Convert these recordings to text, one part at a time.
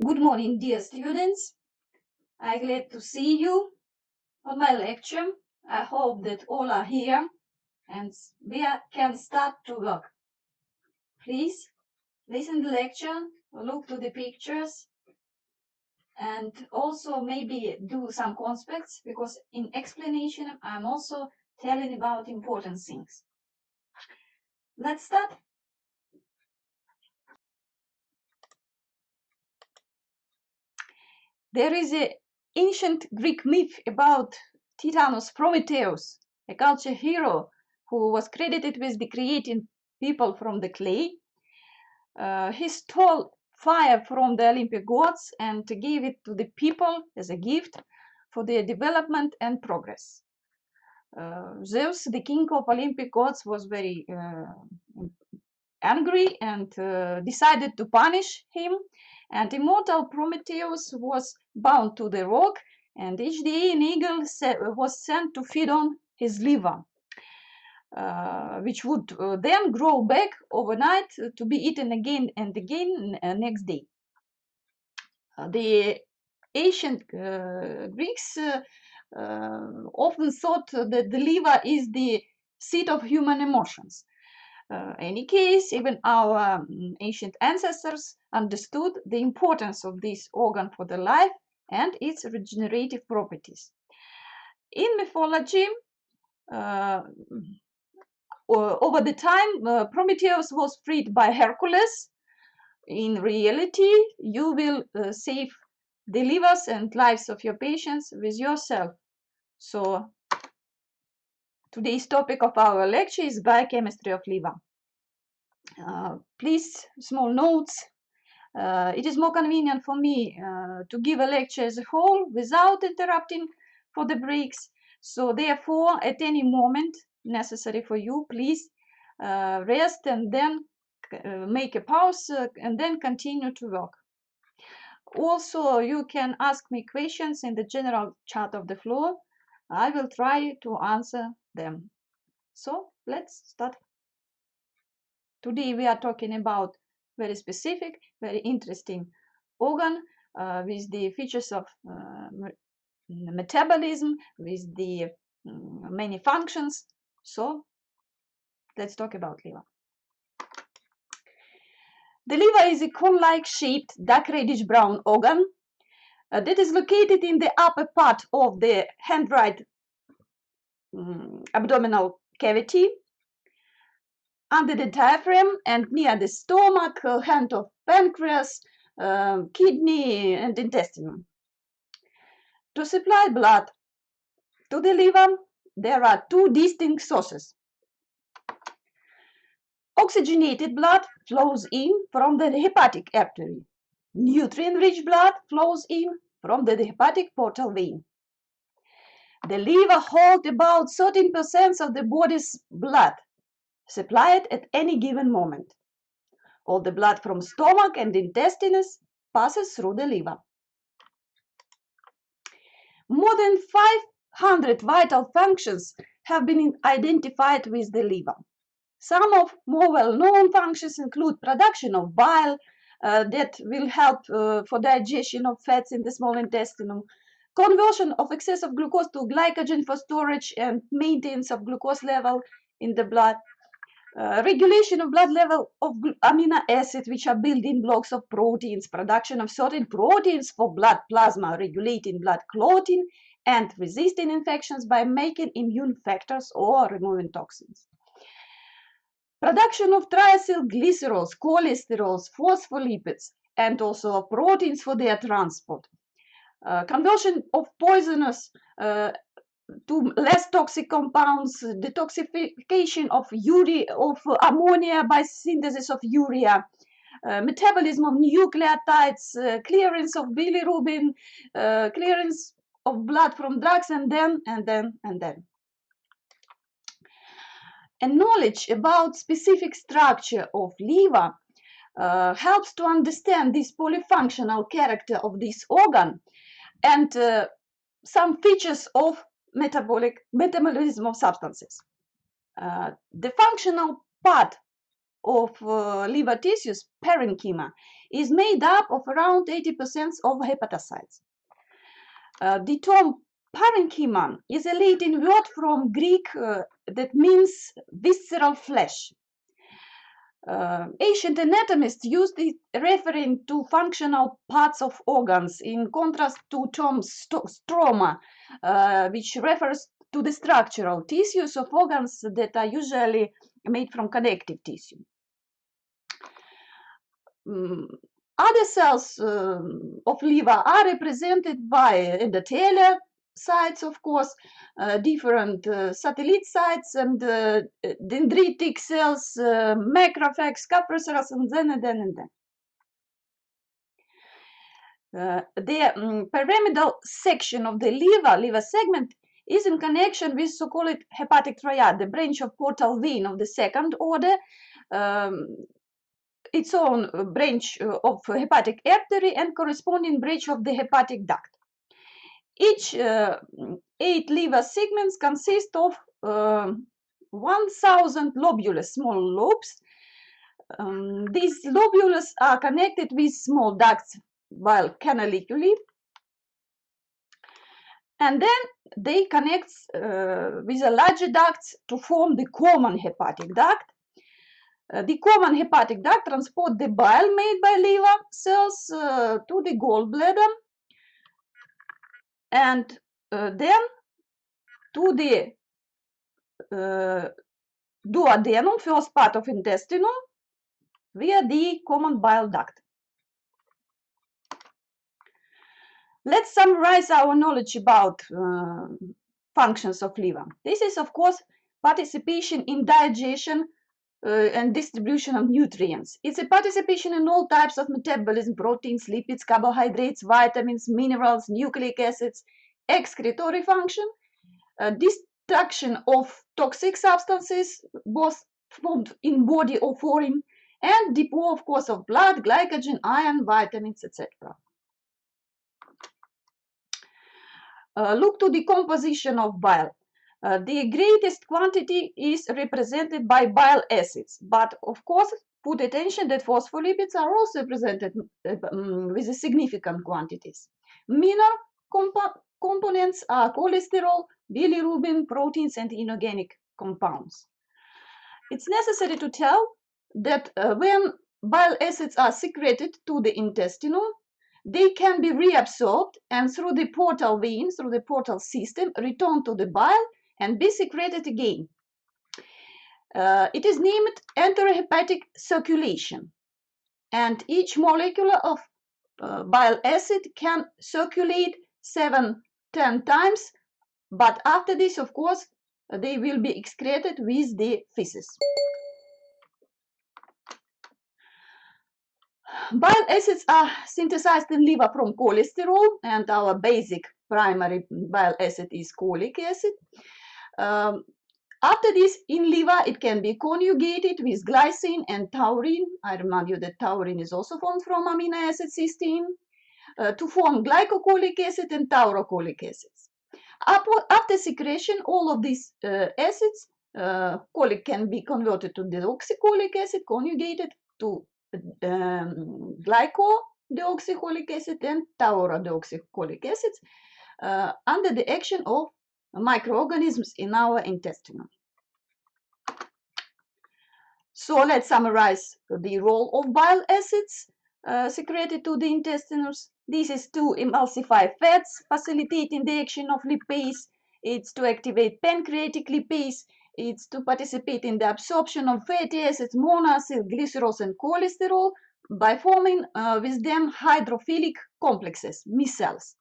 Good morning, dear students. I'm glad to see you on my lecture. I hope that all are here and we can start to work. Please listen to the lecture, look to the pictures, and also maybe do some conspects, because in explanation I'm also telling about important things. Let's start. There is an ancient Greek myth about Titanos Prometheus, a culture hero who was credited with creating people from the clay. He stole fire from the Olympic gods and gave it to the people as a gift for their development and progress. Zeus, the king of Olympic gods, was very angry and decided to punish him, and immortal Prometheus was bound to the rock, and each day an eagle was sent to feed on his liver, which would then grow back overnight to be eaten again and again next day. The ancient Greeks often thought that the liver is the seat of human emotions. Any case, even our ancient ancestors understood the importance of this organ for the life and its regenerative properties. In mythology, over the time, Prometheus was freed by Hercules. In reality, you will save the livers and lives of your patients with yourself. So, today's topic of our lecture is biochemistry of liver. Please, small notes. It is more convenient for me to give a lecture as a whole without interrupting for the breaks. So therefore, at any moment necessary for you, please rest and then make a pause and then continue to work. Also, you can ask me questions in the general chat of the floor. I will try to answer them. So let's start. Today we are talking about very specific, very interesting organ with the features of metabolism, with the many functions. So let's talk about liver. The liver is a cone-like shaped dark reddish brown organ that is located in the upper part of the hand-right abdominal cavity, under the diaphragm and near the stomach, hand of pancreas, kidney and intestine. To supply blood to the liver, there are two distinct sources. Oxygenated blood flows in from the hepatic artery. Nutrient-rich blood flows in from the hepatic portal vein. The liver holds about 13% of the body's blood supplied at any given moment. All the blood from stomach and intestines passes through the liver. More than 500 vital functions have been identified with the liver. Some of more well-known functions include production of bile that will help for digestion of fats in the small intestine, conversion of excess of glucose to glycogen for storage and maintenance of glucose level in the blood, regulation of blood level of amino acids, which are building blocks of proteins, production of certain proteins for blood plasma, regulating blood clotting, and resisting infections by making immune factors or removing toxins. Production of triacylglycerols, cholesterols, phospholipids, and also of proteins for their transport. Conversion of poisonous to less toxic compounds, detoxification of ammonia by synthesis of urea, metabolism of nucleotides, clearance of bilirubin, clearance of blood from drugs, and then. And knowledge about specific structure of liver helps to understand this polyfunctional character of this organ and some features of metabolism of substances. The functional part of liver tissues, parenchyma, is made up of around 80% of hepatocytes. The term parenchyma is a Latin word from Greek that means visceral flesh. Ancient anatomists used it referring to functional parts of organs, in contrast to term stroma, which refers to the structural tissues of organs that are usually made from connective tissue. Other cells of liver are represented by endothelial sites, of course, different satellite sites, and dendritic cells, macrophages, Kupffer cells, and then. The pyramidal section of the liver segment, is in connection with so-called hepatic triad, the branch of portal vein of the second order, its own branch of hepatic artery, and corresponding branch of the hepatic duct. Each 8 liver segments consist of 1,000 lobules, small lobes. These lobules are connected with small ducts while canaliculi, and then they connect with the larger ducts to form the common hepatic duct. The common hepatic duct transports the bile made by liver cells to the gallbladder, and then to the duodenum, first part of intestine, via the common bile duct. Let's summarize our knowledge about functions of liver. This is, of course, participation in digestion and distribution of nutrients. It's a participation in all types of metabolism: proteins, lipids, carbohydrates, vitamins, minerals, nucleic acids, excretory function, destruction of toxic substances, both formed in body or foreign, and depot, of course, of blood, glycogen, iron, vitamins, etc. Look to the composition of bile. The greatest quantity is represented by bile acids, but of course, put attention that phospholipids are also presented with significant quantities. Minor components are cholesterol, bilirubin, proteins, and inorganic compounds. It's necessary to tell that when bile acids are secreted to the intestine, they can be reabsorbed and through the portal vein, through the portal system, return to the bile and be secreted again. It is named enterohepatic circulation, and each molecule of bile acid can circulate 7-10 times, but after this, of course, they will be excreted with the feces. Bile acids are synthesized in liver from cholesterol, and our basic primary bile acid is cholic acid. After this, in liver, it can be conjugated with glycine and taurine. I remind you that taurine is also formed from amino acid cysteine to form glycocholic acid and taurocholic acids. After secretion, all of these acids, cholic can be converted to deoxycholic acid, conjugated to glycodeoxycholic acid and taurodeoxycholic acids under the action of microorganisms in our intestine. So let's summarize the role of bile acids secreted to the intestines. This is to emulsify fats, facilitating the action of lipase. It's to activate pancreatic lipase. It's to participate in the absorption of fatty acids, monoacids, glycerols, and cholesterol by forming with them hydrophilic complexes, micelles.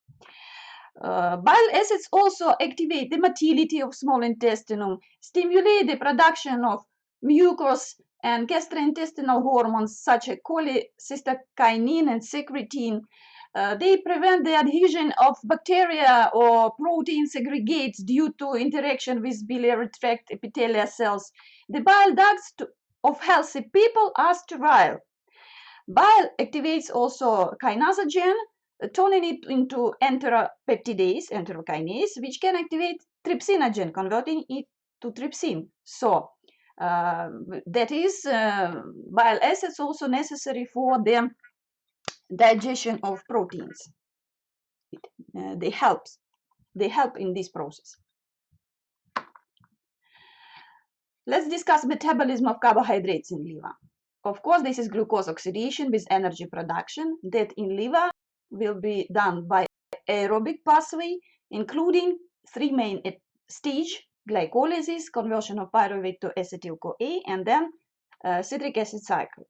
Bile acids also activate the motility of small intestine, stimulate the production of mucus and gastrointestinal hormones such as cholecystokinin and secretin. They prevent the adhesion of bacteria or protein segregates due to interaction with biliary tract epithelial cells. The bile ducts of healthy people are sterile. Bile activates also kinasogen, turning it into enterokinase, which can activate trypsinogen, converting it to trypsin. So, That is, bile acids also necessary for the digestion of proteins. They help in this process. Let's discuss metabolism of carbohydrates in liver. Of course, this is glucose oxidation with energy production that in liver will be done by aerobic pathway, including three main stages: glycolysis, conversion of pyruvate to acetyl-CoA, and then citric acid cycle.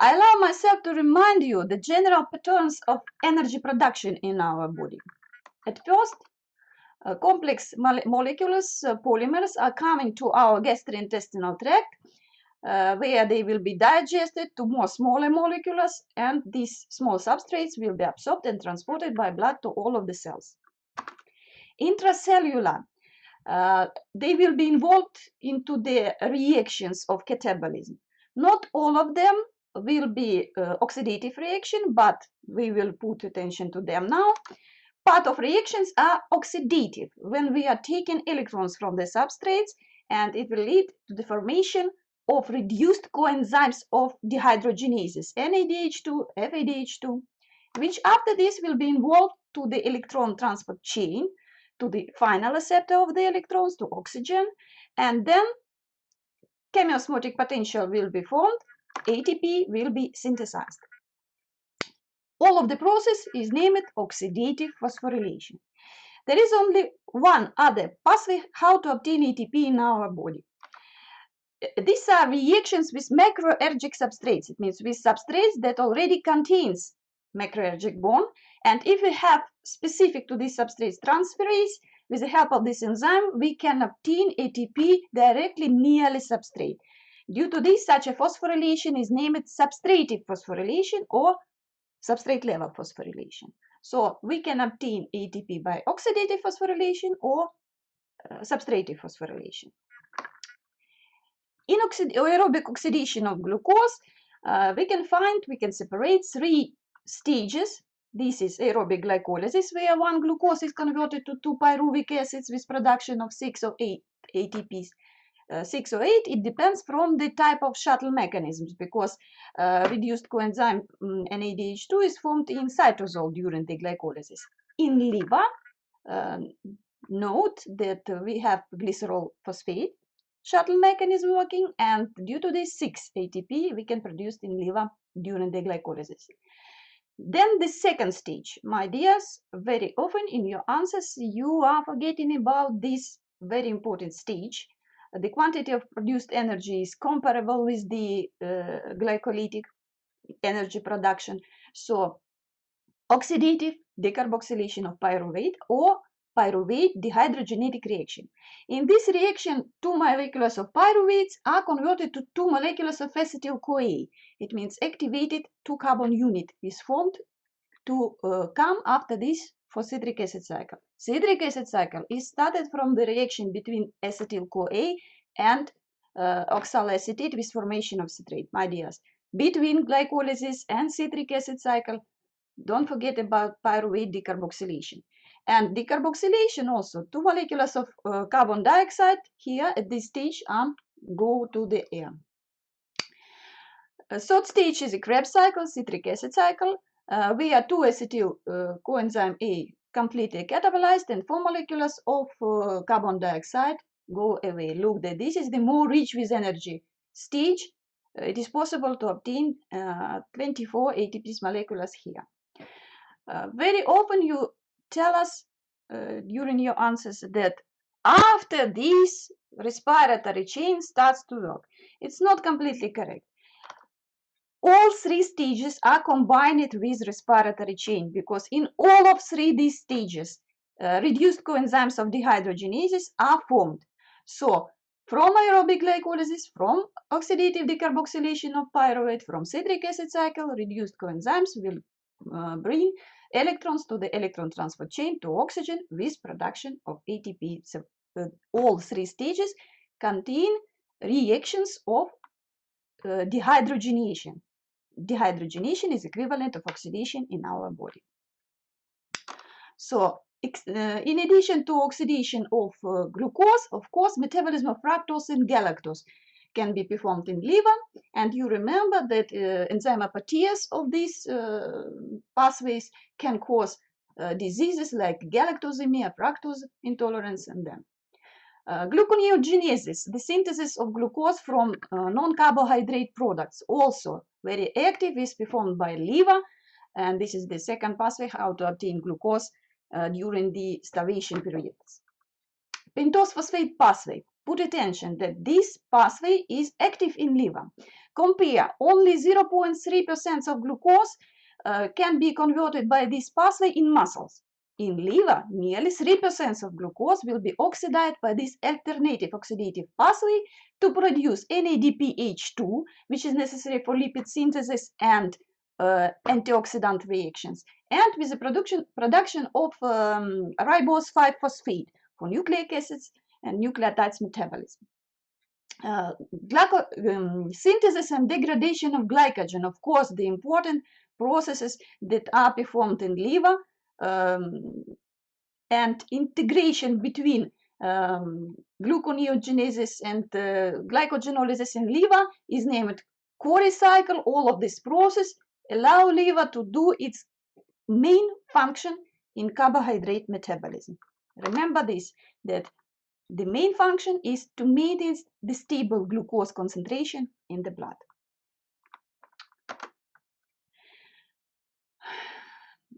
I allow myself to remind you the general patterns of energy production in our body. At first, complex molecules, polymers, are coming to our gastrointestinal tract, where they will be digested to more smaller molecules, and these small substrates will be absorbed and transported by blood to all of the cells. Intracellular, they will be involved into the reactions of catabolism. Not all of them will be oxidative reaction, but we will put attention to them now. Part of reactions are oxidative, when we are taking electrons from the substrates, and it will lead to the formation of reduced coenzymes of dehydrogenases, NADH2, FADH2, which after this will be involved to the electron transport chain, to the final acceptor of the electrons, to oxygen, and then chemiosmotic potential will be formed, ATP will be synthesized. All of the process is named oxidative phosphorylation. There is only one other pathway how to obtain ATP in our body. These are reactions with macroergic substrates. It means with substrates that already contains macroergic bond. And if we have specific to these substrates transferase, with the help of this enzyme, we can obtain ATP directly near the substrate. Due to this, such a phosphorylation is named substrative phosphorylation or substrate level phosphorylation. So we can obtain ATP by oxidative phosphorylation or substrative phosphorylation. In aerobic oxidation of glucose, we can separate three stages. This is aerobic glycolysis, where one glucose is converted to 2 pyruvic acids with production of 6 or 8 ATPs. 6 or 8, it depends from the type of shuttle mechanisms, because reduced coenzyme NADH2 is formed in cytosol during the glycolysis. In liver, note that we have glycerol phosphate shuttle mechanism working, and due to this 6 ATP we can produce in liver during the glycolysis. Then the second stage, my dears, very often in your answers you are forgetting about this very important stage. The quantity of produced energy is comparable with the glycolytic energy production. So oxidative decarboxylation of pyruvate or pyruvate dehydrogenatic reaction. In this reaction, 2 molecules of pyruvates are converted to 2 molecules of acetyl-CoA. It means activated 2-carbon unit is formed to come after this for citric acid cycle. Citric acid cycle is started from the reaction between acetyl-CoA and oxaloacetate with formation of citrate. My dears, between glycolysis and citric acid cycle, don't forget about pyruvate decarboxylation. And decarboxylation also, 2 molecules of carbon dioxide here at this stage go to the air. Third stage is a Krebs cycle, citric acid cycle, where 2 acetyl coenzyme A completely catabolized and 4 molecules of carbon dioxide go away. Look, that this is the more rich with energy stage. It is possible to obtain 24 ATP molecules here. Very often you tell us during your answers that after this respiratory chain starts to work. It's not completely correct. All 3 stages are combined with respiratory chain, because in all of 3 these stages reduced coenzymes of dehydrogenases are formed. So from aerobic glycolysis, from oxidative decarboxylation of pyruvate, from citric acid cycle, reduced coenzymes will bring electrons to the electron transport chain to oxygen with production of ATP. So all 3 stages contain reactions of dehydrogenation. Dehydrogenation is equivalent of oxidation in our body. So In addition to oxidation of glucose, of course, metabolism of fructose and galactose can be performed in liver. And you remember that enzyme apathias of these pathways can cause diseases like galactosemia, fructose intolerance, and then gluconeogenesis, the synthesis of glucose from non-carbohydrate products, also very active, is performed by liver. And this is the second pathway, how to obtain glucose during the starvation periods. Pentose phosphate pathway. Put attention that this pathway is active in liver. Compare, only 0.3% of glucose can be converted by this pathway in muscles. In liver, nearly 3% of glucose will be oxidized by this alternative oxidative pathway to produce NADPH2, which is necessary for lipid synthesis and antioxidant reactions, and with the production of ribose 5-phosphate for nucleic acids and nucleotides metabolism. Synthesis and degradation of glycogen, of course, the important processes that are performed in liver, and integration between gluconeogenesis and glycogenolysis in liver is named Cori cycle. All of this process allow liver to do its main function in carbohydrate metabolism. Remember this, that the main function is to maintain the stable glucose concentration in the blood.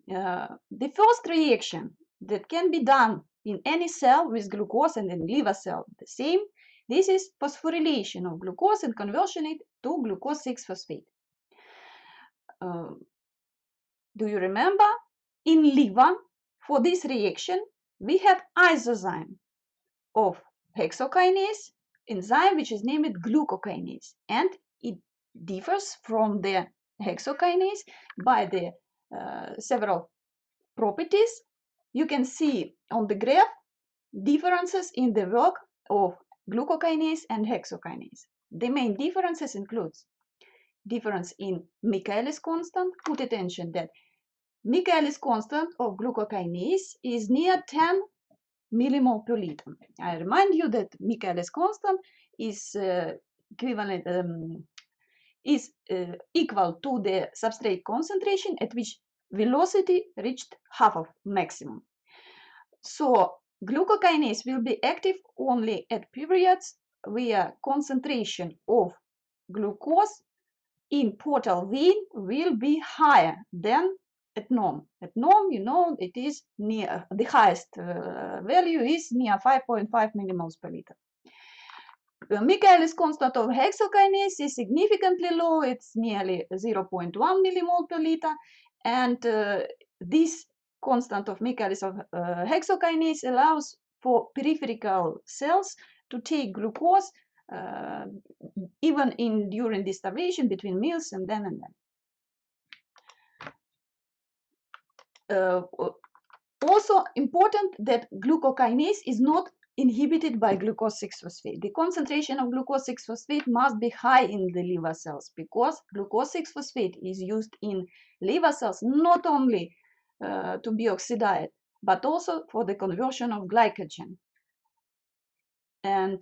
The first reaction that can be done in any cell with glucose and in liver cell the same, this is phosphorylation of glucose and conversion it to glucose 6-phosphate. Do you remember? In liver, for this reaction, we have isozyme of hexokinase enzyme, which is named glucokinase, and it differs from the hexokinase by the several properties. You can see on the graph differences in the work of glucokinase and hexokinase. The main differences includes difference in Michaelis constant. Put attention that Michaelis constant of glucokinase is near 10 millimole per liter. I remind you that Michaelis constant is equal to the substrate concentration at which velocity reached half of maximum. So glucokinase will be active only at periods where concentration of glucose in portal vein will be higher than at norm. At norm, you know, it is near the highest value is near 5.5 millimoles per liter. The Michaelis constant of hexokinase is significantly low. It's nearly 0.1 millimole per liter, and this constant of Michaelis of hexokinase allows for peripheral cells to take glucose even during the starvation between meals and then. Also important that glucokinase is not inhibited by glucose 6-phosphate. The concentration of glucose 6-phosphate must be high in the liver cells because glucose 6-phosphate is used in liver cells not only to be oxidized but also for the conversion of glycogen. And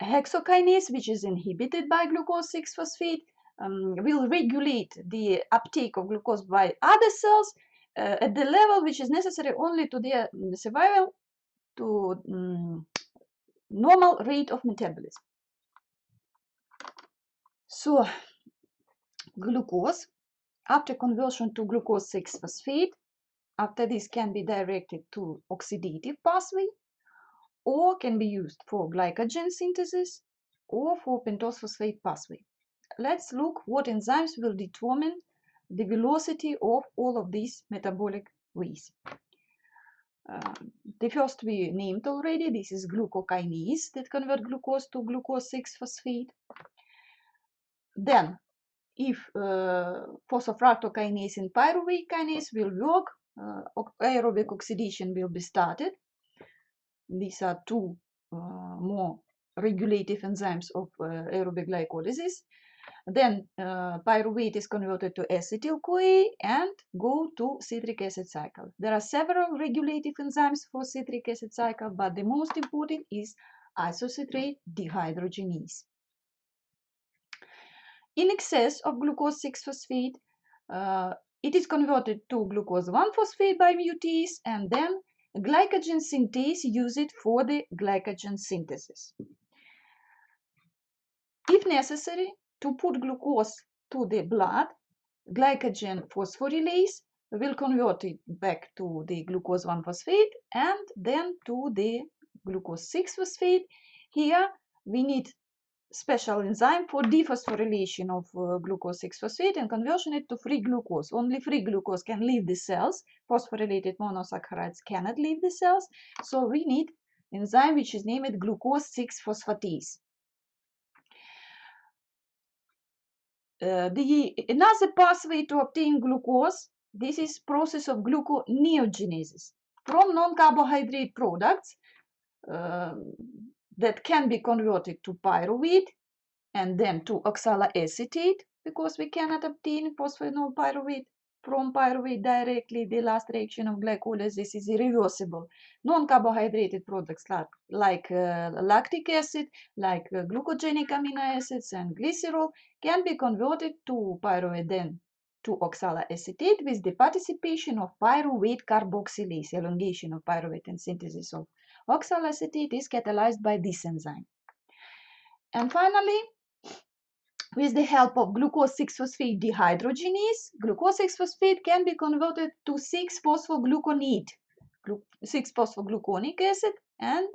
hexokinase, which is inhibited by glucose 6-phosphate, will regulate the uptake of glucose by other cells at the level which is necessary only to their survival to normal rate of metabolism. So glucose, after conversion to glucose 6-phosphate, after this can be directed to oxidative pathway or can be used for glycogen synthesis or for pentose phosphate pathway. Let's look what enzymes will determine the velocity of all of these metabolic ways. The first we named already, this is glucokinase that convert glucose to glucose 6-phosphate. Then, if phosphofructokinase and pyruvate kinase will work, aerobic oxidation will be started. These are two more regulative enzymes of aerobic glycolysis. Then pyruvate is converted to acetyl-CoA and go to citric acid cycle. There are several regulative enzymes for citric acid cycle, but the most important is isocitrate dehydrogenase. In excess of glucose 6-phosphate, it is converted to glucose 1-phosphate by mutase, and then glycogen synthase uses it for the glycogen synthesis. If necessary, to put glucose to the blood, glycogen phosphorylase will convert it back to the glucose 1-phosphate and then to the glucose 6-phosphate. Here we need special enzyme for dephosphorylation of glucose 6-phosphate and conversion it to free glucose. Only free glucose can leave the cells. Phosphorylated monosaccharides cannot leave the cells. So we need enzyme which is named glucose 6-phosphatase. Another pathway to obtain glucose, this is process of gluconeogenesis. From non-carbohydrate products that can be converted to pyruvate and then to oxaloacetate, because we cannot obtain phosphoenolpyruvate from pyruvate directly. The last reaction of glycolysis is irreversible. Non-carbohydrated products like lactic acid, like glucogenic amino acids and glycerol can be converted to pyruvate, then to oxaloacetate with the participation of pyruvate carboxylase. Elongation of pyruvate and synthesis of oxaloacetate is catalyzed by this enzyme. And finally, with the help of glucose 6-phosphate dehydrogenase, glucose 6-phosphate can be converted to 6-phosphogluconate, 6-phosphogluconic acid, and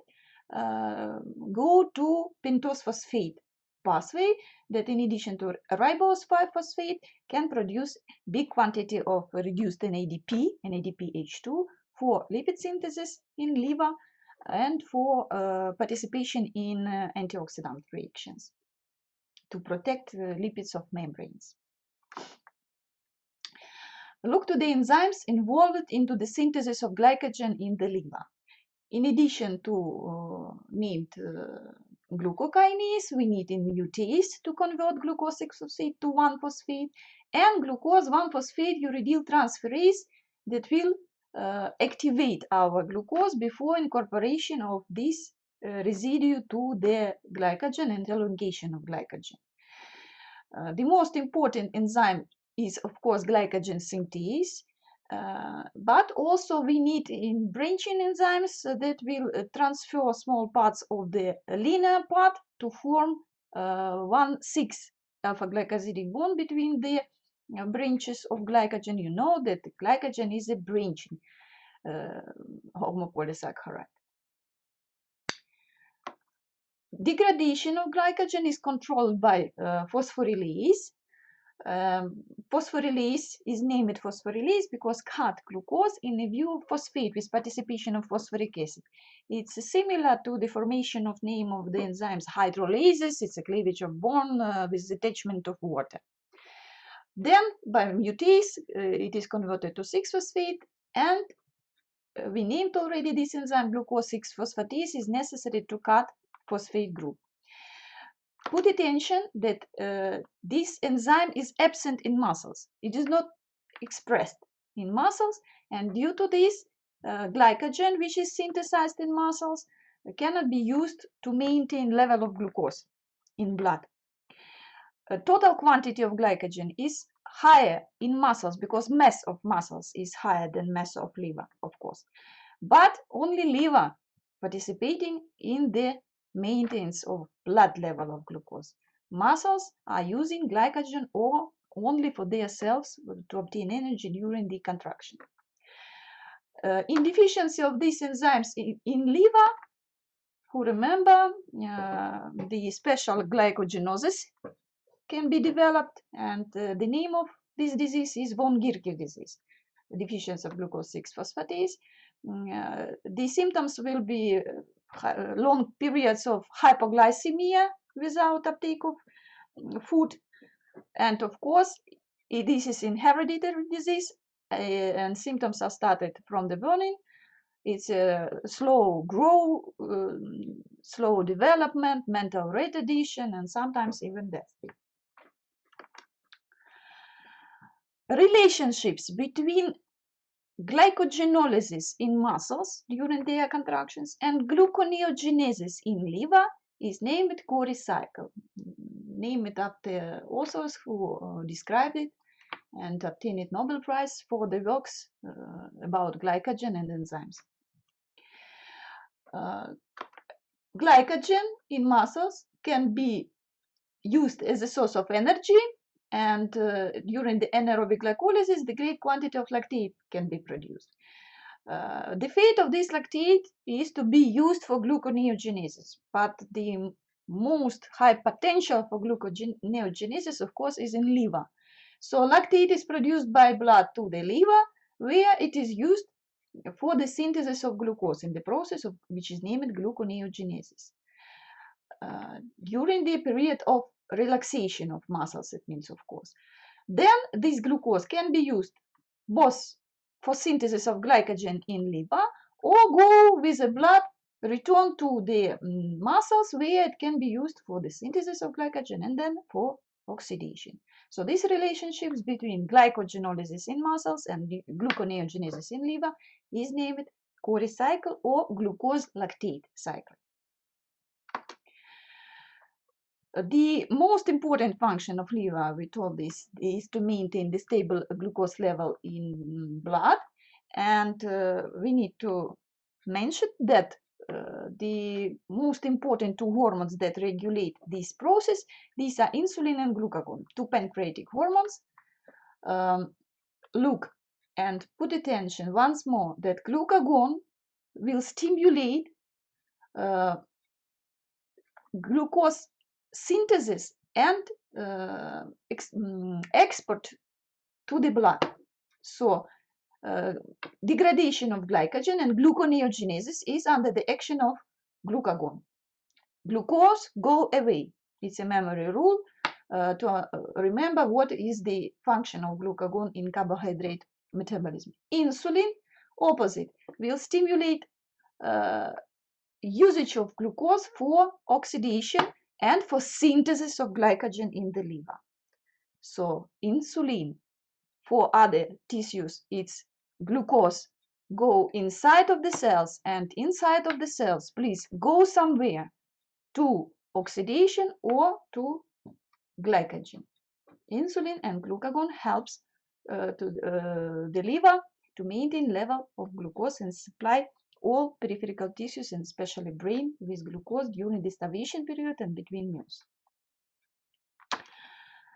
go to pentose phosphate pathway that, in addition to ribose 5-phosphate, can produce big quantity of reduced NADP, NADPH2, for lipid synthesis in liver and for participation in antioxidant reactions to protect the lipids of membranes. Look to the enzymes involved into the synthesis of glycogen in the liver. In addition to named glucokinase, we need in mutase to convert glucose 6-phosphate to 1-phosphate and glucose 1-phosphate uridyl transferase that will activate our glucose before incorporation of this residue to the glycogen and elongation of glycogen. The most important enzyme is, of course, glycogen synthase, but also we need in branching enzymes that will transfer small parts of the linear part to form 1,6 alpha glycosidic bond between the branches of glycogen. You know that glycogen is a branching homopolysaccharide. Degradation of glycogen is controlled by phosphorylase. Phosphorylase is named phosphorylase because cut glucose in a view of phosphate with participation of phosphoric acid. It's similar to the formation of name of the enzymes hydrolases. It's a cleavage of bond with attachment of water. Then by mutase, it is converted to 6-phosphate, and we named already this enzyme glucose 6-phosphatase is necessary to cut phosphate group. Put attention that this enzyme is absent in muscles. It is not expressed in muscles, and due to this, glycogen, which is synthesized in muscles, cannot be used to maintain level of glucose in blood. Total quantity of glycogen is higher in muscles because mass of muscles is higher than mass of liver, of course. But only liver participating in the maintenance of blood level of glucose. Muscles are using glycogen or only for themselves to obtain energy during the contraction. In deficiency of these enzymes in liver, who remember the special glycogenosis can be developed, and the name of this disease is von Gierke disease, the deficiency of glucose 6-phosphatase. The symptoms will be long periods of hypoglycemia without uptake of food, and of course this is an hereditary disease, and symptoms are started from the burning. It's a slow growth, slow development, mental retardation, and sometimes even death. relationships between glycogenolysis in muscles during their contractions and gluconeogenesis in liver is named Cori cycle, named after authors who described it and obtained Nobel Prize for the works about glycogen and enzymes. Glycogen in muscles can be used as a source of energy, and during the anaerobic glycolysis, the great quantity of lactate can be produced. The fate of this lactate is to be used for gluconeogenesis, but the most high potential for gluconeogenesis, of course, is in liver. So lactate is produced by blood to the liver, where it is used for the synthesis of glucose in the process of which is named gluconeogenesis. During the period of relaxation of muscles, it means, of course. Then this glucose can be used both for synthesis of glycogen in liver or go with the blood return to the muscles where it can be used for the synthesis of glycogen and then for oxidation. So these relationships between glycogenolysis in muscles and gluconeogenesis in liver is named Cori cycle or glucose lactate cycle. The most important function of liver, we told this, is to maintain the stable glucose level in blood, and we need to mention that the most important two hormones that regulate this process, these are insulin and glucagon, two pancreatic hormones. Look and put attention once more that glucagon will stimulate glucose synthesis and export to the blood. So degradation of glycogen and gluconeogenesis is under the action of glucagon. Glucose go away. It's a memory rule to remember what is the function of glucagon in carbohydrate metabolism. Insulin, opposite, will stimulate usage of glucose for oxidation and for synthesis of glycogen in the liver. So insulin for other tissues, it's glucose go inside of the cells, and inside of the cells, please go somewhere to oxidation or to glycogen. Insulin and glucagon helps to the liver to maintain level of glucose and supply all peripheral tissues and especially brain with glucose during the starvation period and between meals.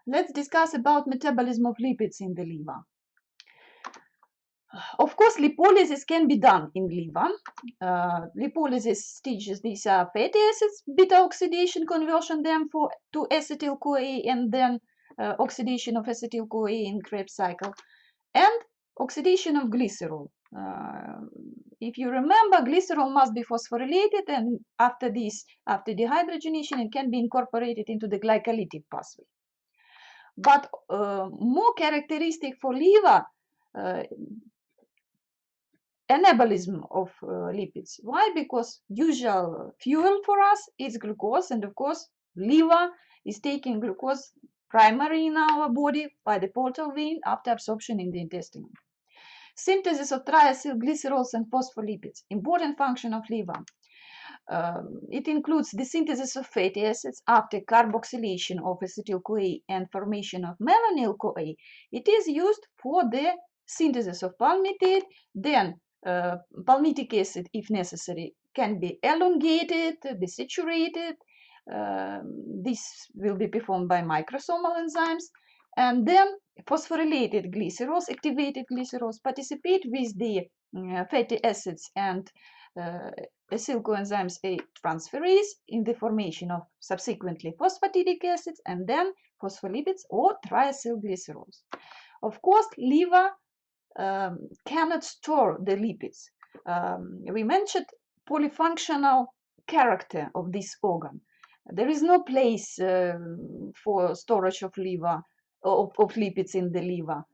Let's discuss about metabolism of lipids in the liver. Of course, lipolysis can be done in liver. Lipolysis stages, these are fatty acids, beta oxidation, conversion them to acetyl-CoA, and then oxidation of acetyl-CoA in Krebs cycle, and oxidation of glycerol. If you remember, glycerol must be phosphorylated, and after dehydrogenation, it can be incorporated into the glycolytic pathway. But more characteristic for liver anabolism of lipids. Why? Because usual fuel for us is glucose, and of course liver is taking glucose primary in our body by the portal vein after absorption in the intestine. Synthesis of triacylglycerols and phospholipids, important function of liver. It includes the synthesis of fatty acids after carboxylation of acetyl-CoA and formation of malonyl-CoA. It is used for the synthesis of palmitate. Then palmitic acid, if necessary, can be elongated, desaturated. This will be performed by microsomal enzymes. And then phosphorylated glycerols, activated glycerols, participate with the fatty acids and acyl coenzymes A transferase in the formation of subsequently phosphatidic acids and then phospholipids or triacylglycerols. Of course, liver cannot store the lipids. We mentioned polyfunctional character of this organ. There is no place for storage of liver of lipids in the liver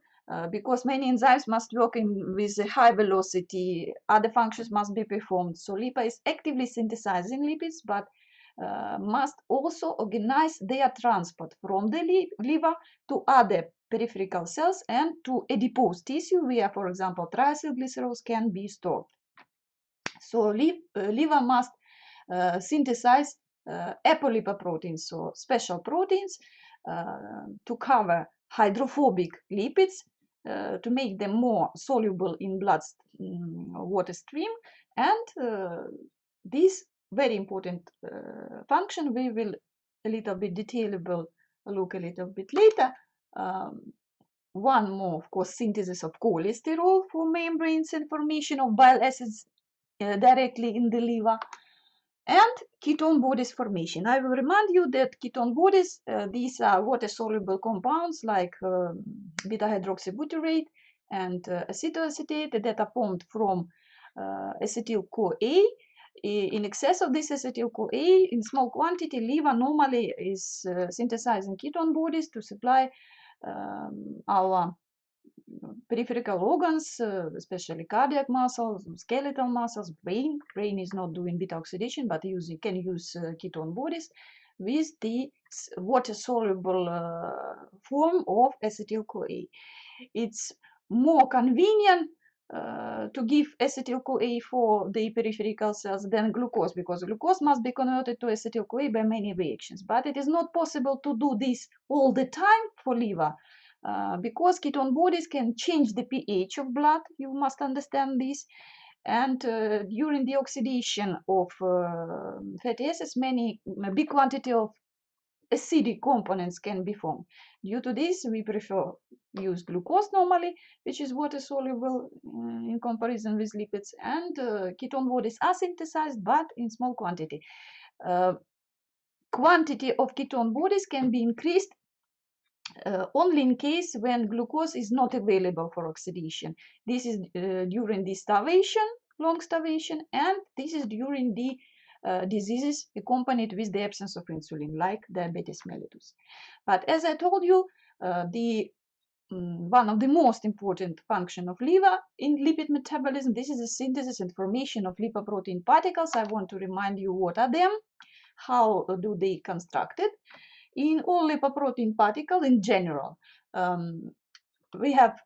because many enzymes must work with a high velocity. Other functions must be performed. So liver is actively synthesizing lipids, but must also organize their transport from the liver to other peripheral cells and to adipose tissue where, for example, triacylglycerols can be stored. So liver must synthesize apolipoproteins, so special proteins to cover hydrophobic lipids to make them more soluble in blood water stream, and this very important function we will a little bit detailable look a little bit later. One more, of course, synthesis of cholesterol for membranes and formation of bile acids directly in the liver, and ketone bodies formation. I will remind you that ketone bodies, these are water-soluble compounds like beta-hydroxybutyrate and acetoacetate that are formed from acetyl-CoA. In excess of this acetyl-CoA, in small quantity, liver normally is synthesizing ketone bodies to supply our peripheral organs, especially cardiac muscles, skeletal muscles, brain. Brain is not doing beta oxidation, but can use ketone bodies with the water-soluble form of acetyl-CoA. It's more convenient to give acetyl-CoA for the peripheral cells than glucose, because glucose must be converted to acetyl-CoA by many reactions. But it is not possible to do this all the time for liver. Because ketone bodies can change the pH of blood, you must understand this, and during the oxidation of fatty acids, a big quantity of acidic components can be formed. Due to this, we prefer use glucose normally, which is water soluble in comparison with lipids, and ketone bodies are synthesized but in small quantity. Quantity of ketone bodies can be increased only in case when glucose is not available for oxidation. This is during the starvation, long starvation, and this is during the diseases accompanied with the absence of insulin, like diabetes mellitus. But as I told you, one of the most important function of liver in lipid metabolism, this is the synthesis and formation of lipoprotein particles. I want to remind you what are them, how do they constructed. In all lipoprotein particles in general, we have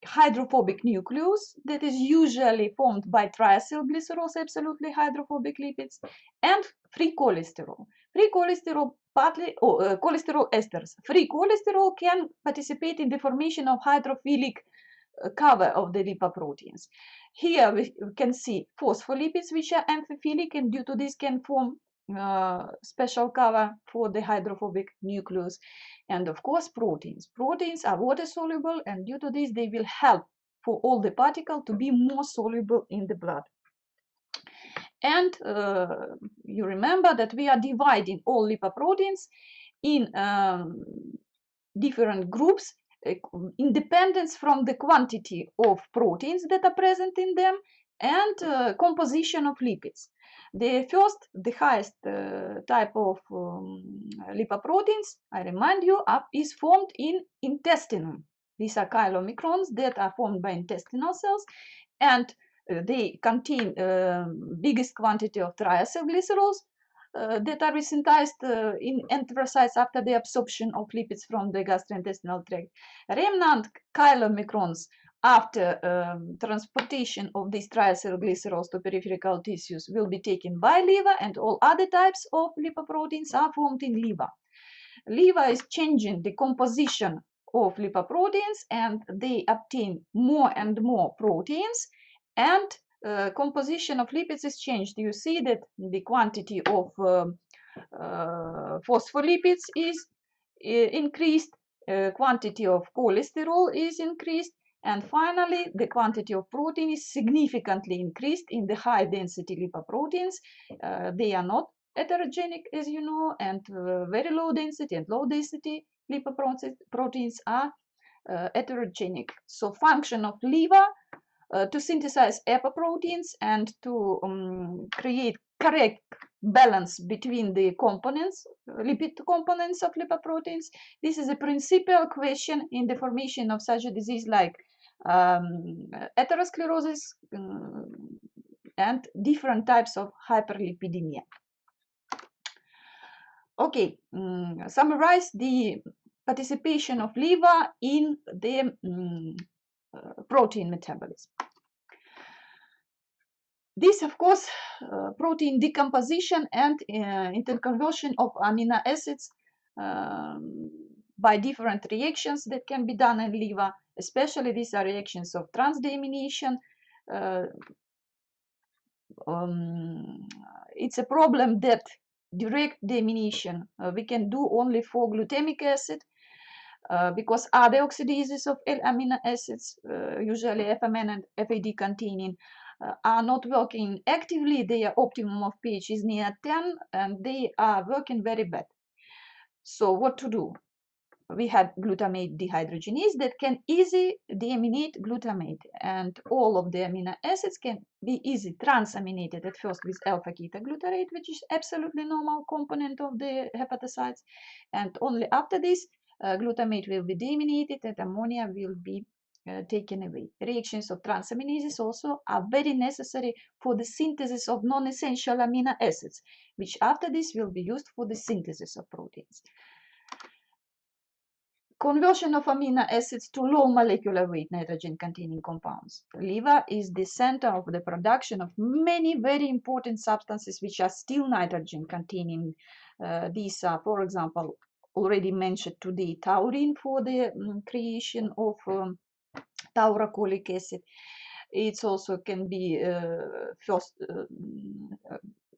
hydrophobic nucleus that is usually formed by triacylglycerols, absolutely hydrophobic lipids, and free cholesterol. Free cholesterol cholesterol esters. Free cholesterol can participate in the formation of hydrophilic cover of the lipoproteins. Here we can see phospholipids, which are amphiphilic, and due to this can form special cover for the hydrophobic nucleus. And of course, proteins. Proteins are water soluble, and due to this, they will help for all the particles to be more soluble in the blood. And you remember that we are dividing all lipoproteins in different groups, independence from the quantity of proteins that are present in them and composition of lipids. The first, the highest type of lipoproteins, I remind you, is formed in intestinum. These are chylomicrons that are formed by intestinal cells, and they contain biggest quantity of triacylglycerols that are resynthesized in enterocytes after the absorption of lipids from the gastrointestinal tract. Remnant chylomicrons after transportation of these triacylglycerols to peripheral tissues will be taken by liver, and all other types of lipoproteins are formed in liver. Liver is changing the composition of lipoproteins, and they obtain more and more proteins, and composition of lipids is changed. You see that the quantity of phospholipids is increased, quantity of cholesterol is increased, and finally the quantity of protein is significantly increased in the high density lipoproteins. They are not heterogenic, as you know, and very low density and low density lipoproteins are heterogenic. So function of liver to synthesize apoproteins and to create correct balance between the components, lipid components of lipoproteins. This is a principal question in the formation of such a disease like atherosclerosis and different types of hyperlipidemia. Okay, summarize the participation of liver in the protein metabolism. This, of course, protein decomposition and interconversion of amino acids by different reactions that can be done in liver, especially these are reactions of transdeamination. It's a problem that direct deamination we can do only for glutamic acid because other oxidases of L-amino acids, usually FMN and FAD containing, are not working actively. Their optimum of pH is near 10 and they are working very bad. So what to do? We have glutamate dehydrogenase that can easily deaminate glutamate, and all of the amino acids can be easily transaminated at first with alpha-ketoglutarate, which is absolutely normal component of the hepatocytes, and only after this glutamate will be deaminated and ammonia will be taken away. Reactions of transaminases also are very necessary for the synthesis of non-essential amino acids, which after this will be used for the synthesis of proteins. Conversion of amino acids to low molecular weight nitrogen-containing compounds. Liver is the center of the production of many very important substances which are still nitrogen-containing. These are, for example, already mentioned today, taurine for the creation of taurocolic acid. It also can be first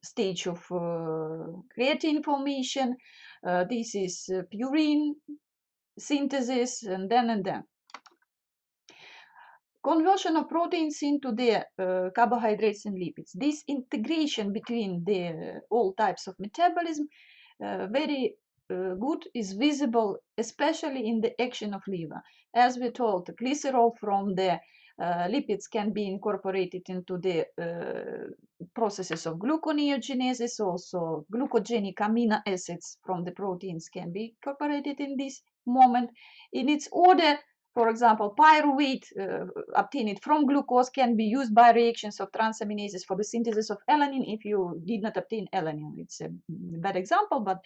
stage of creatine formation. This is purine synthesis, and then. Conversion of proteins into the carbohydrates and lipids. This integration between the all types of metabolism very good is visible, especially in the action of liver. As we told, glycerol from the lipids can be incorporated into the processes of gluconeogenesis. Also, glucogenic amino acids from the proteins can be incorporated in this moment. In its order, for example, pyruvate obtained from glucose can be used by reactions of transaminases for the synthesis of alanine if you did not obtain alanine. It's a bad example, but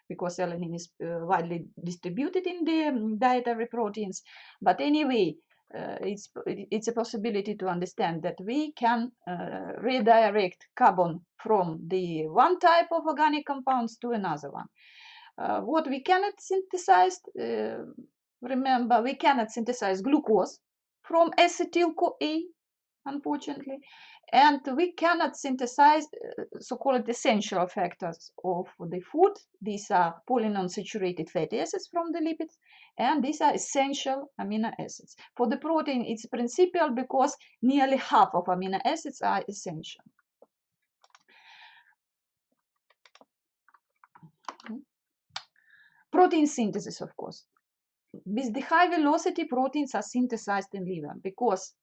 because alanine is widely distributed in the dietary proteins. But anyway, it's a possibility to understand that we can redirect carbon from the one type of organic compounds to another one. What we cannot synthesize, remember, we cannot synthesize glucose from acetyl-CoA, unfortunately, and we cannot synthesize so-called essential factors of the food. These are polyunsaturated fatty acids from the lipids, and these are essential amino acids. For the protein, it's principal because nearly half of amino acids are essential. Protein synthesis, of course. With the high velocity, proteins are synthesized in liver because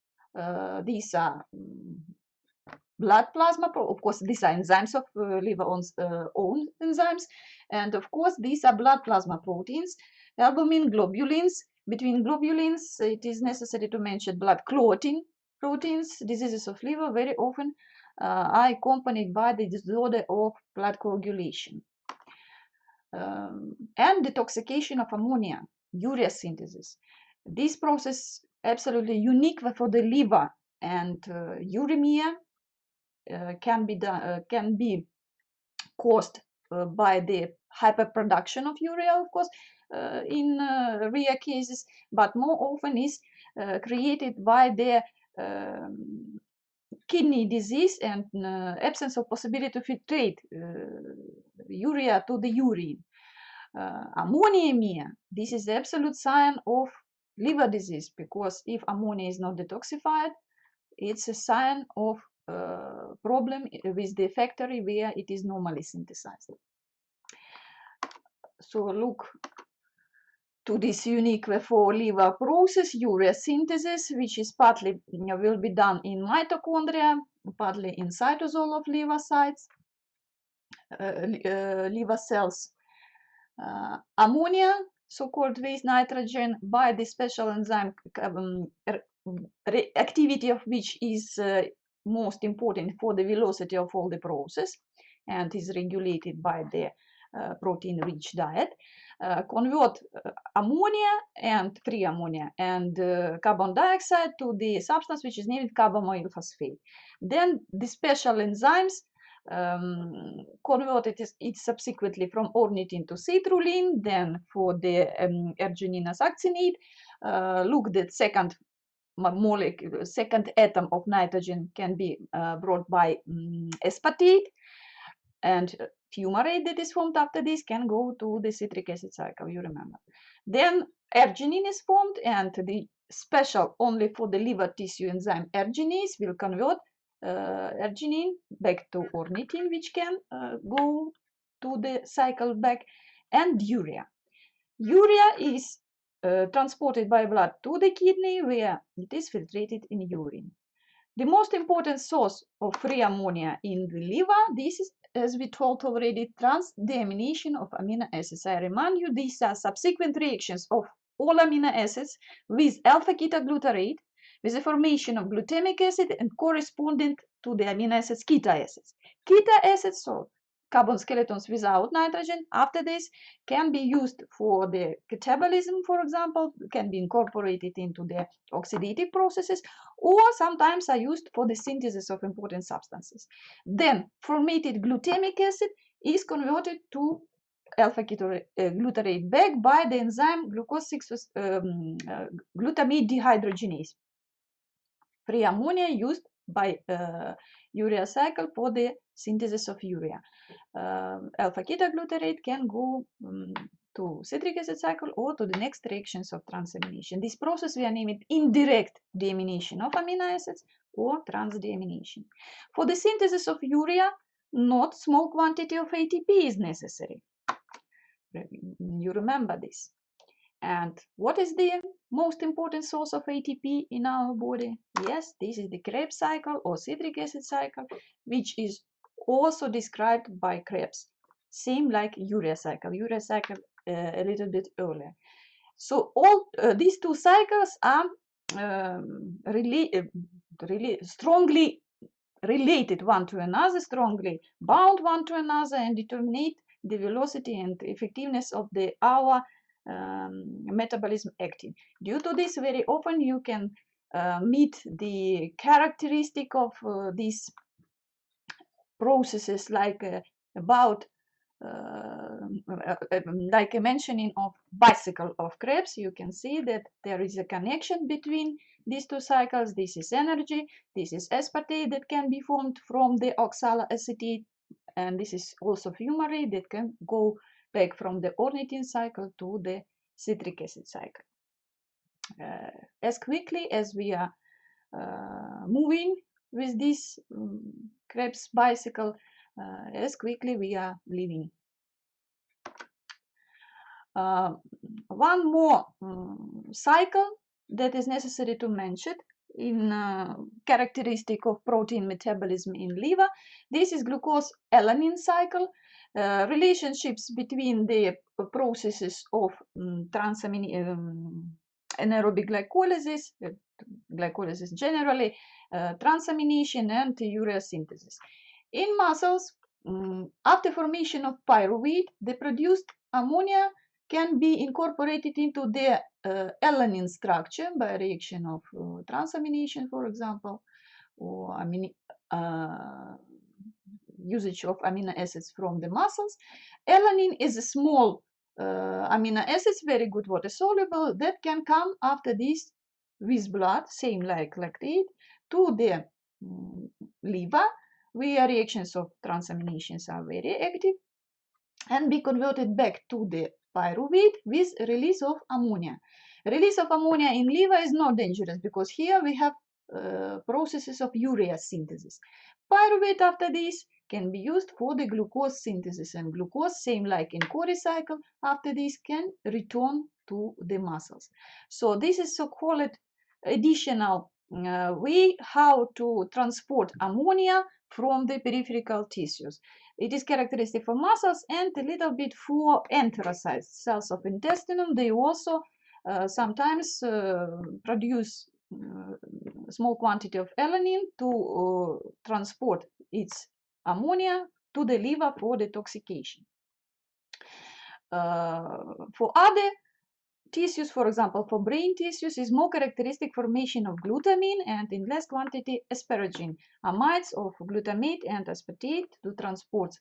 these are blood plasma, of course, these are enzymes of liver's own enzymes, and of course, these are blood plasma proteins, albumin, globulins. Between globulins, it is necessary to mention blood clotting proteins. Diseases of liver very often are accompanied by the disorder of blood coagulation. And detoxification of ammonia, urea synthesis. This process absolutely unique for the liver, and uremia can be caused by the hyperproduction of urea, of course, in rare cases, but more often is created by the kidney disease and absence of possibility to filtrate urea to the urine. Ammoniemia, this is the absolute sign of liver disease, because if ammonia is not detoxified, it's a sign of problem with the factory where it is normally synthesized. So look to this unique for liver process, urea synthesis, which is partly will be done in mitochondria, partly in cytosol of liver sites, liver cells. Ammonia, so-called waste nitrogen, by the special enzyme activity of which is most important for the velocity of all the process, and is regulated by the protein-rich diet, convert ammonia and free ammonia and carbon dioxide to the substance which is named carbamoyl phosphate. Then the special enzymes converted it subsequently from ornithine to citrulline. Then for the arginine succinate, looked at second molecule, second atom of nitrogen can be brought by aspartate, and fumarate that is formed after this can go to the citric acid cycle, you remember. Then arginine is formed, and the special only for the liver tissue enzyme arginase will convert arginine back to ornithine, which can go to the cycle back, and urea. Urea is transported by blood to the kidney, where it is filtrated in urine. The most important source of free ammonia in the liver, this is, as we told already, transdeamination of amino acids. I remind you, these are subsequent reactions of all amino acids with alpha-ketoglutarate, with the formation of glutamic acid and corresponding to the amino acids ketone acids. Ketone acids, so carbon skeletons without nitrogen, after this can be used for the catabolism, for example, can be incorporated into the oxidative processes, or sometimes are used for the synthesis of important substances. Then formatted glutamic acid is converted to alpha-ketoglutarate back by the enzyme glucose 6 glutamate dehydrogenase. Free ammonia used by urea cycle for the synthesis of urea. Alpha-ketoglutarate can go to citric acid cycle or to the next reactions of transamination. This process we are naming indirect deamination of amino acids or transdeamination. For the synthesis of urea, not small quantity of ATP is necessary. You remember this. And what is the most important source of ATP in our body? Yes, this is the Krebs cycle or citric acid cycle, which is also described by Krebs, same like urea cycle a little bit earlier. So all these two cycles are strongly related one to another, strongly bound one to another, and determine the velocity and effectiveness of our metabolism acting. Due to this, very often you can meet the characteristic of these processes like like a mentioning of bicycle of Krebs. You can see that there is a connection between these two cycles. This is energy, this is aspartate that can be formed from the oxaloacetate, and this is also fumarate that can go back from the ornithine cycle to the citric acid cycle. As quickly as we are moving with this Krebs bicycle, as quickly we are leaving. One more cycle that is necessary to mention in characteristic of protein metabolism in liver. This is glucose-alanine cycle. Relationships between the processes of anaerobic glycolysis, glycolysis generally, transamination, and urea synthesis. In muscles, after formation of pyruvate, the produced ammonia can be incorporated into the alanine structure by reaction of transamination, for example, or usage of amino acids from the muscles. Alanine is a small amino acids, very good water soluble, that can come after this with blood, same like lactate, to the liver, where reactions of transaminations are very active, and be converted back to the pyruvate with release of ammonia. Release of ammonia in liver is not dangerous because here we have processes of urea synthesis. Pyruvate after this can be used for the glucose synthesis, and glucose, same like in Cori cycle, after this can return to the muscles. So this is so-called additional way how to transport ammonia from the peripheral tissues. It is characteristic for muscles and a little bit for enterocytes, cells of intestine. They also sometimes produce small quantity of alanine to transport its ammonia to the liver for detoxification. For other tissues, for example, for brain tissues, is more characteristic formation of glutamine and in less quantity asparagine, amides of glutamate and aspartate to transport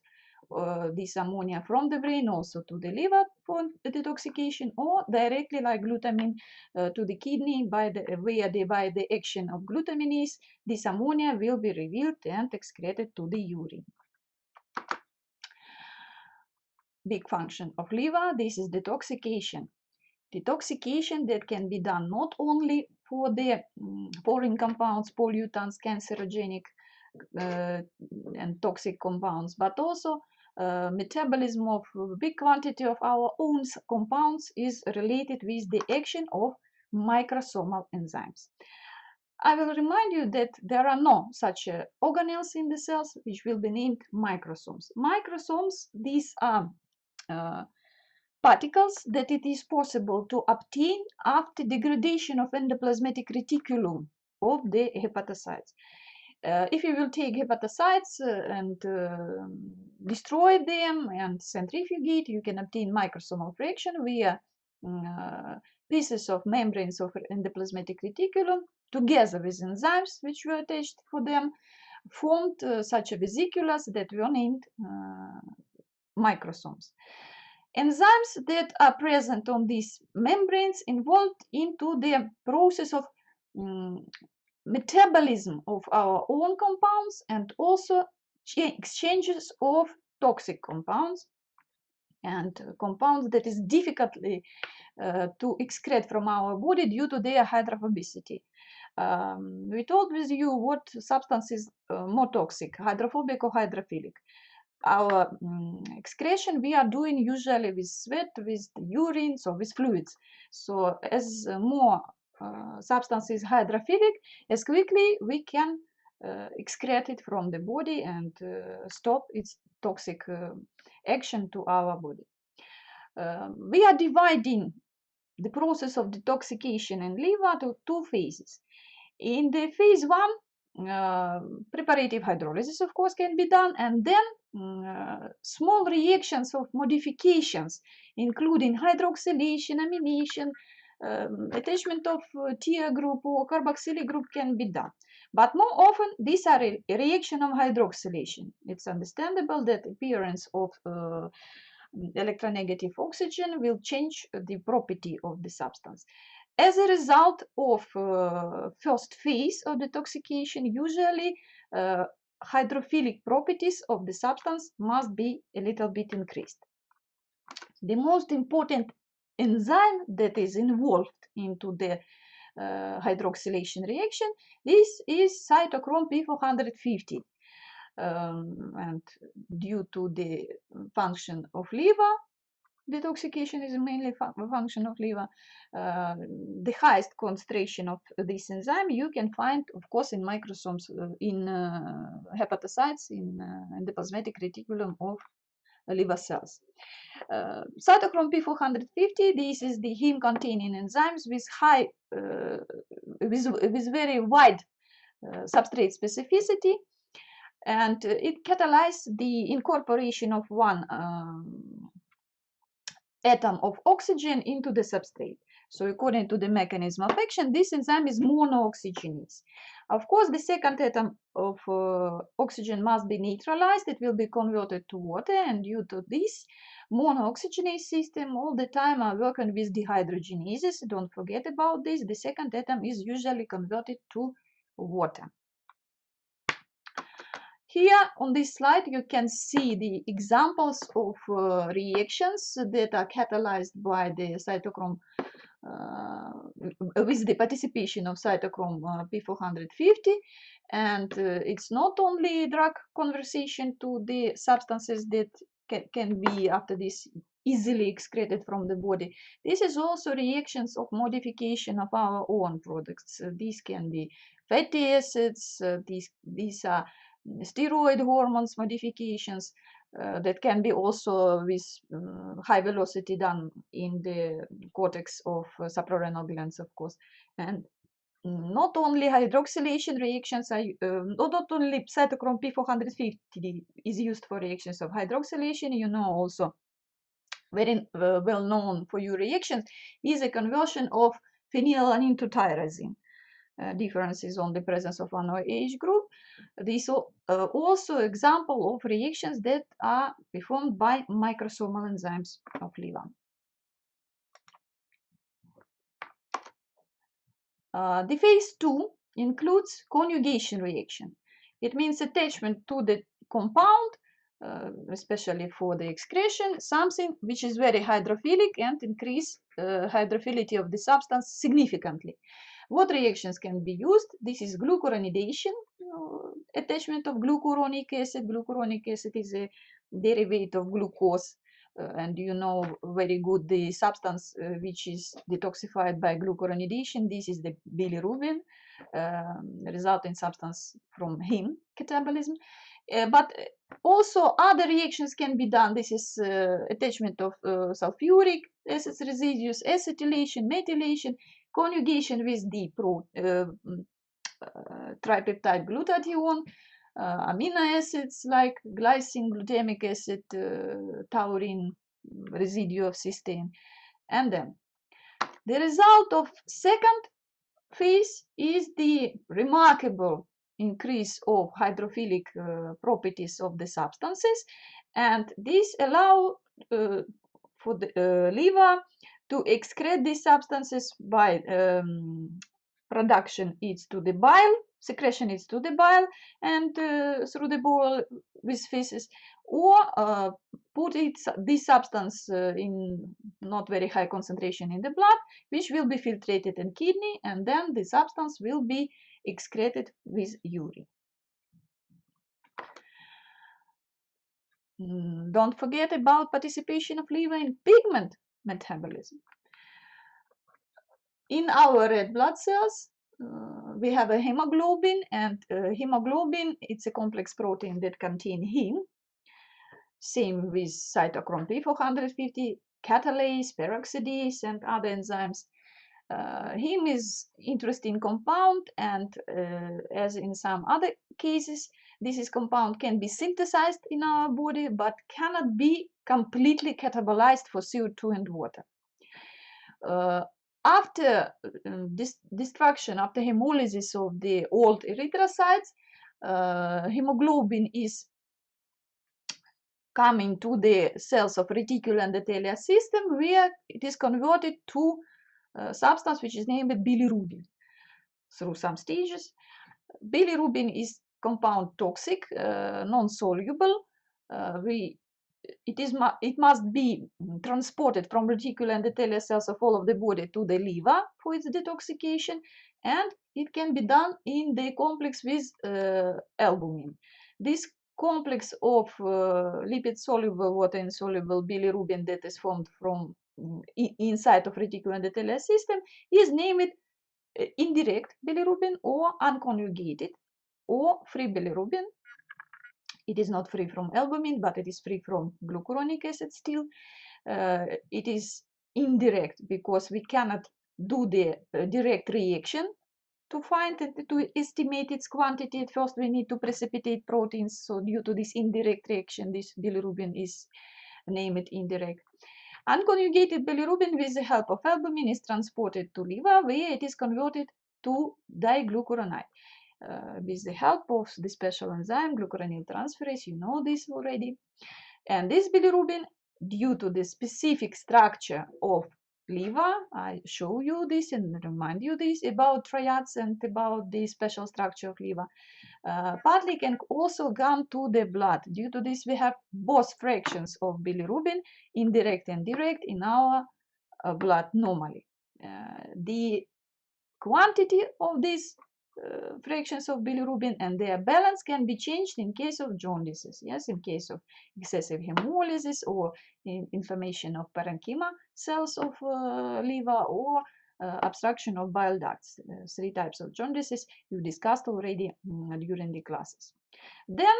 this ammonia from the brain also to the liver for detoxification, or directly like glutamine to the kidney by the action of glutaminase. This ammonia will be revealed and excreted to the urine. Big function of liver, this is detoxification. Detoxification that can be done not only for the foreign compounds, pollutants, cancerogenic and toxic compounds, but also metabolism of a big quantity of our own compounds is related with the action of microsomal enzymes. I will remind you that there are no such organelles in the cells which will be named microsomes. Microsomes, these are particles that it is possible to obtain after degradation of endoplasmatic reticulum of the hepatocytes. If you will take hepatocytes and destroy them and centrifugate, you can obtain microsomal fraction via pieces of membranes of endoplasmatic reticulum together with enzymes which were attached for them, formed such a vesiculae that were named microsomes. Enzymes that are present on these membranes involved into the process of metabolism of our own compounds and also exchanges of toxic compounds and compounds that is difficultly to excrete from our body due to their hydrophobicity. We told with you what substance is more toxic, hydrophobic or hydrophilic. Our excretion we are doing usually with sweat, with urine, so with fluids. So as more substance is hydrophilic, as quickly we can excrete it from the body and stop its toxic action to our body. We are dividing the process of detoxification in liver to two phases. In the phase 1, preparative hydrolysis, of course, can be done, and then small reactions of modifications, including hydroxylation, amination, attachment of tier group or carboxylic group can be done. But more often, these are a reaction of hydroxylation. It's understandable that appearance of electronegative oxygen will change the property of the substance. As a result of first phase of detoxification, usually hydrophilic properties of the substance must be a little bit increased. The most important enzyme that is involved into the hydroxylation reaction, this is cytochrome P450. And due to the function of liver, detoxification is mainly a function of liver. The highest concentration of this enzyme you can find, of course, in microsomes, in hepatocytes, in the plasmatic reticulum of liver cells. Cytochrome P450, this is the heme-containing enzymes with high, with very wide substrate specificity, and it catalyzes the incorporation of one atom of oxygen into the substrate. So according to the mechanism of action, this enzyme is monooxygenase. Of course, the second atom of oxygen must be neutralized. It will be converted to water, and due to this monooxygenase system, all the time are working with dehydrogenases. Don't forget about this. The second atom is usually converted to water. Here on this slide, you can see the examples of reactions that are catalyzed by the cytochrome with the participation of cytochrome P450, and it's not only drug conversion to the substances that can be after this easily excreted from the body. This is also reactions of modification of our own products. These can be fatty acids, these are steroid hormones modifications that can be also with high velocity done in the cortex of suprarenal glands, of course. And not only hydroxylation reactions are, not only cytochrome P450 is used for reactions of hydroxylation, you know, also very well known for your reactions, is a conversion of phenylalanine to tyrosine. Differences on the presence of one OH group. These are also example of reactions that are performed by microsomal enzymes of liver. The phase 2 includes conjugation reaction. It means attachment to the compound, especially for the excretion, something which is very hydrophilic and increase hydrophility of the substance significantly. What reactions can be used? This is glucuronidation, attachment of glucuronic acid. Glucuronic acid is a derivative of glucose, and you know very good the substance which is detoxified by glucuronidation. This is the bilirubin, resulting substance from heme catabolism. But also other reactions can be done. This is attachment of sulfuric acid residues, acetylation, methylation, conjugation with the tripeptide glutathione, amino acids like glycine, glutamic acid, taurine, residue of cysteine. And then the result of second phase is the remarkable increase of hydrophilic properties of the substances, and this allow for the liver to excrete these substances by production is to the bile, secretion is to the bile, and through the bowel with feces, or put this substance in not very high concentration in the blood, which will be filtrated in kidney, and then the substance will be excreted with urine. Don't forget about participation of liver in pigment metabolism. In our red blood cells, we have a hemoglobin, and hemoglobin, it's a complex protein that contains heme. Same with cytochrome P450, catalase, peroxidase, and other enzymes. Heme is interesting compound, and as in some other cases, this compound can be synthesized in our body, but cannot be completely catabolized for CO2 and water. After destruction, after hemolysis of the old erythrocytes, hemoglobin is coming to the cells of reticuloendothelial system, where it is converted to substance which is named bilirubin through some stages. Bilirubin is compound toxic, non-soluble. It must be transported from reticuloendothelial cells of all of the body to the liver for its detoxification, and it can be done in the complex with albumin. This complex of lipid-soluble, water-insoluble bilirubin that is formed from inside of reticuloendothelial system is named indirect bilirubin or unconjugated or free bilirubin. It is not free from albumin, but it is free from glucuronic acid still. It is indirect because we cannot do the direct reaction to find and to estimate its quantity. At first, we need to precipitate proteins. So due to this indirect reaction, this bilirubin is named indirect. Unconjugated bilirubin with the help of albumin is transported to liver, where it is converted to diglucuronide. With the help of the special enzyme glucuronyl transferase, you know this already. And this bilirubin, due to the specific structure of liver, I show you this and remind you this about triads and about the special structure of liver, partly can also come to the blood. Due to this, we have both fractions of bilirubin, indirect and direct, in our blood normally. The quantity of these fractions of bilirubin and their balance can be changed in case of jaundices, yes, in case of excessive hemolysis or inflammation of parenchyma cells of liver, or obstruction of bile ducts. Three types of jaundices we discussed already during the classes. Then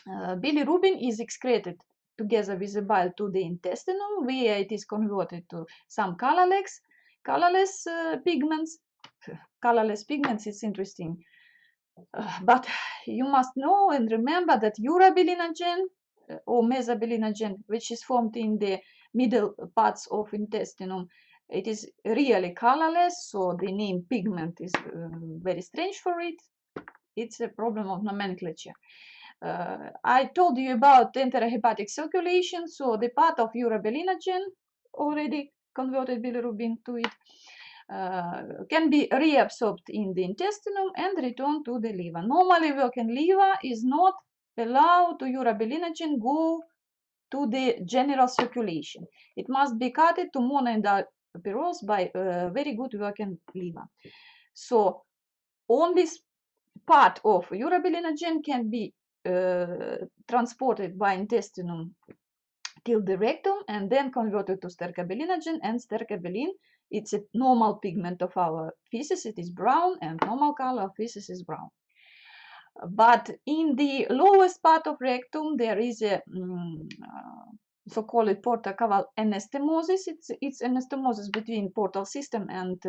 bilirubin is excreted together with the bile to the intestinum, where it is converted to some colorless pigments. Colorless pigments is interesting, but you must know and remember that urobilinogen or mesobilinogen, which is formed in the middle parts of intestine, it is really colorless, so the name pigment is very strange for it. It's a problem of nomenclature. I told you about enterohepatic circulation, so the part of urobilinogen already converted bilirubin to it can be reabsorbed in the intestine and returned to the liver. Normally working liver is not allowed to urobilinogen go to the general circulation. It must be cut to monoendoperols by very good working liver. So on this part of urobilinogen can be transported by intestinum till the rectum and then converted to stercobilinogen, and stercobilin, it's a normal pigment of our feces, it is brown, and normal color of feces is brown. But in the lowest part of rectum there is a so-called portal-caval anastomosis. It's anastomosis between portal system and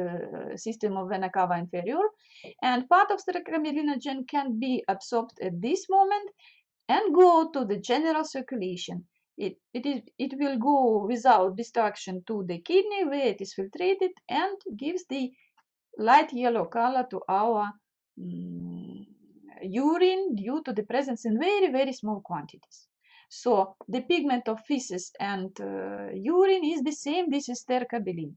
system of vena cava inferior, and part of stercobilinogen can be absorbed at this moment and go to the general circulation. It will go without destruction to the kidney, where it is filtrated and gives the light yellow color to our urine due to the presence in very small quantities. So the pigment of feces and urine is the same. This is stercobilin.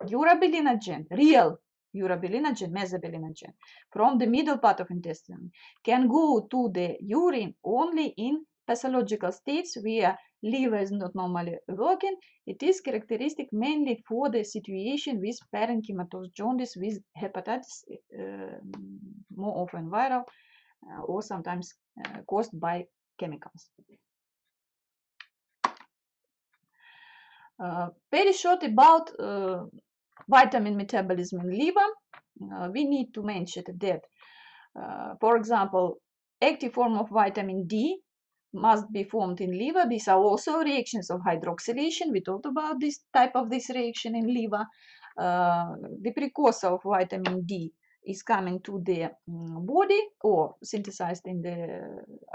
Urobilinogen, real urobilinogen, mesobilinogen, from the middle part of intestine can go to the urine only in pathological states where liver is not normally working. It is characteristic mainly for the situation with parenchymatous jaundice with hepatitis, more often viral or sometimes caused by chemicals. Very short about vitamin metabolism in liver. We need to mention that, for example, active form of vitamin D must be formed in liver. These are also reactions of hydroxylation. We talked about this type of this reaction in liver. The precursor of vitamin D is coming to the body or synthesized in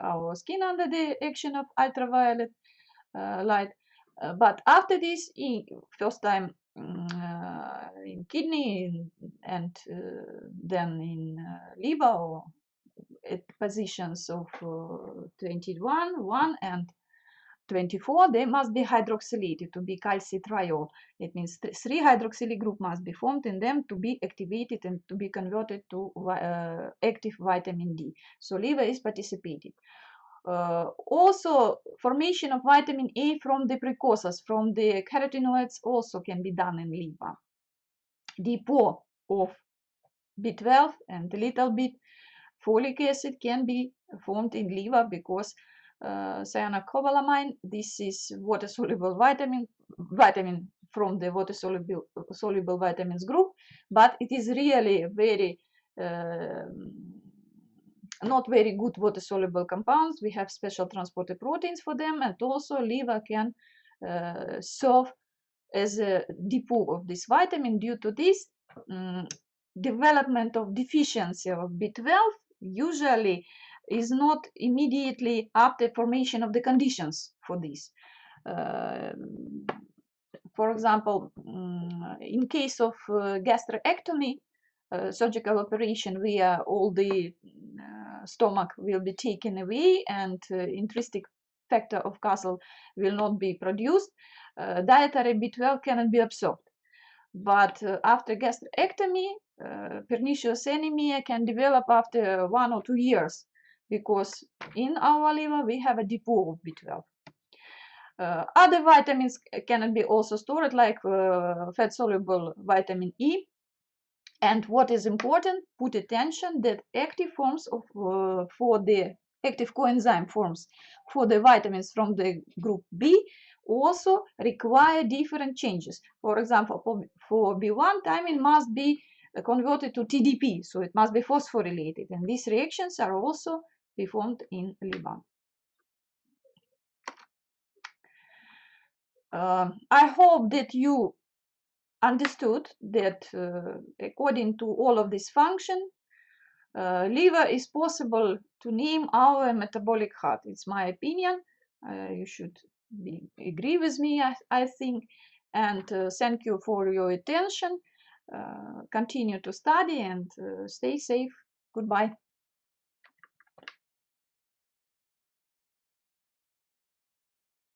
our skin under the action of ultraviolet light. But after this, first time in kidney and then in liver, or at positions of 21, 1 and 24, they must be hydroxylated to be calcitriol. It means 3 hydroxylic group must be formed in them to be activated and to be converted to active vitamin D. So liver is participated. Also, formation of vitamin A from the precursors, from the carotenoids, also can be done in liver. Depot of B12 and a little bit folic acid can be formed in liver because cyanocobalamin, this is water-soluble vitamin from the water-soluble vitamins group, but it is really very not very good water-soluble compounds. We have special transporter proteins for them, and also liver can serve as a depot of this vitamin. Due to this development of deficiency of B12 usually is not immediately after formation of the conditions for this. For example, in case of gastrectomy, surgical operation where all the stomach will be taken away and intrinsic factor of Castle will not be produced, dietary B12 cannot be absorbed. But after gastrectomy, pernicious anemia can develop after 1 or 2 years because in our liver we have a depot of B12. Other vitamins can be also stored, like fat-soluble vitamin E. And what is important, put attention that active forms of for the active coenzyme forms for the vitamins from the group B also require different changes. For example, for B1, thymine must be converted to TDP, so it must be phosphorylated, and these reactions are also performed in liver. I hope that you understood that according to all of this function, liver is possible to name our metabolic heart. It's my opinion. You should agree with me, I think. And thank you for your attention. Continue to study and stay safe. Goodbye.